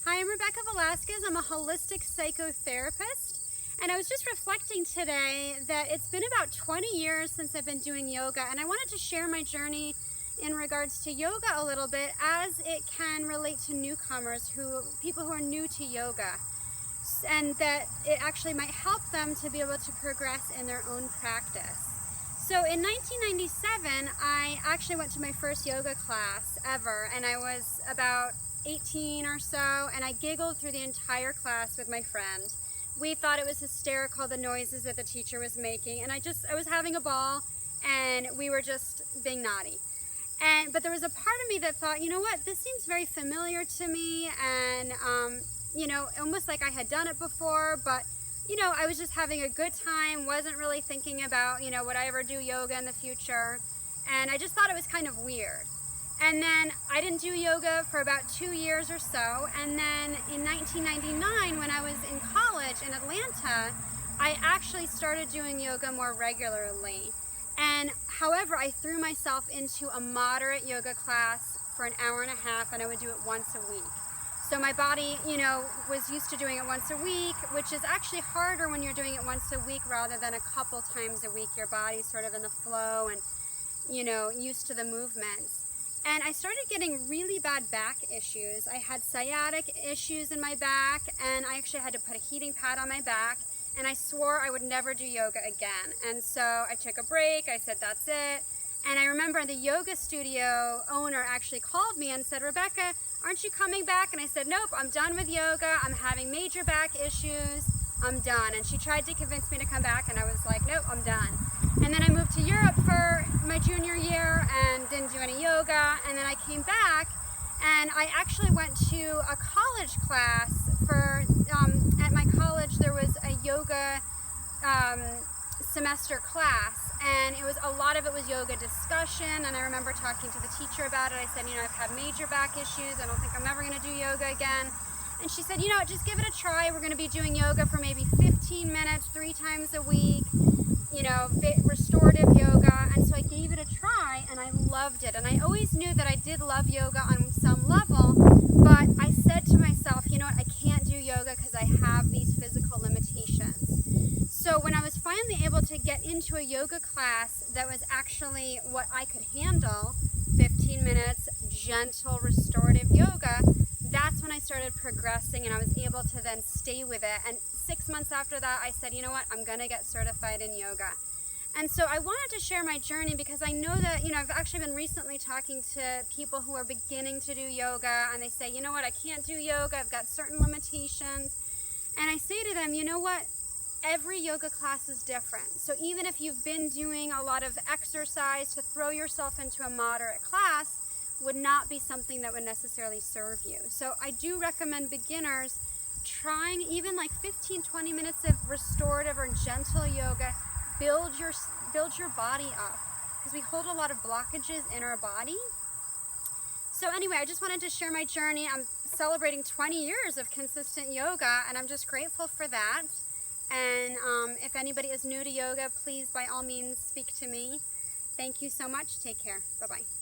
Hi, I'm Rebecca Velasquez. I'm a holistic psychotherapist, and I was just reflecting today that it's been about 20 years since I've been doing yoga, and I wanted to share my journey in regards to yoga a little bit as it can relate to newcomers, people who are new to yoga, and that it actually might help them to be able to progress in their own practice. So in 1997, I actually went to my first yoga class ever, and I was about 18 or so, and I giggled through the entire class with my friend. We thought it was hysterical, the noises that the teacher was making, and I was having a ball, and we were just being naughty. But there was a part of me that thought, you know what, this seems very familiar to me, and almost like I had done it before, but I was just having a good time, wasn't really thinking about, would I ever do yoga in the future? And I just thought it was kind of weird. And then I didn't do yoga for about 2 years or so. And then in 1999, when I was in college in Atlanta, I actually started doing yoga more regularly. And however, I threw myself into a moderate yoga class for an hour and a half, and I would do it once a week. So my body, was used to doing it once a week, which is actually harder when you're doing it once a week rather than a couple times a week. Your body's sort of in the flow and, used to the movements. And I started getting really bad back issues. I had sciatic issues in my back, and I actually had to put a heating pad on my back, and I swore I would never do yoga again. And so I took a break. I said, that's it. And I remember the yoga studio owner actually called me and said, Rebecca, aren't you coming back? And I said, nope, I'm done with yoga. I'm having major back issues. I'm done. And she tried to convince me to come back, and I was like, nope, I'm done. And then I moved to Europe for my junior year and didn't do any yoga. And then I came back, and I actually went to a college class at my college. There was a yoga semester class, and a lot of it was yoga discussion. And I remember talking to the teacher about it. I said, I've had major back issues. I don't think I'm ever going to do yoga again. And she said, just give it a try. We're going to be doing yoga for maybe 15 minutes, 3 times a week, restorative yoga. And so I gave it a try, and I loved it. And I always knew that I did love yoga on some level, but I said to myself, I can't do yoga because I have these physical limitations. So when I was finally able to get into a yoga class that was actually what I could handle, 15 minutes, gentle, restorative yoga, that's when I started progressing, and I was able to then stay with it. And 6 months after that, I said, you know what, I'm going to get certified in yoga. And so I wanted to share my journey because I know that, I've actually been recently talking to people who are beginning to do yoga, and they say, you know what, I can't do yoga, I've got certain limitations. And I say to them, you know what, every yoga class is different. So even if you've been doing a lot of exercise, to throw yourself into a moderate class would not be something that would necessarily serve you. So I do recommend beginners trying even like 15-20 minutes of restorative or gentle yoga. Build your body up, because we hold a lot of blockages in our body. So anyway, I just wanted to share my journey. I'm celebrating 20 years of consistent yoga, and I'm just grateful for that. And if anybody is new to yoga, please by all means speak to me. Thank you so much. Take care. Bye-bye.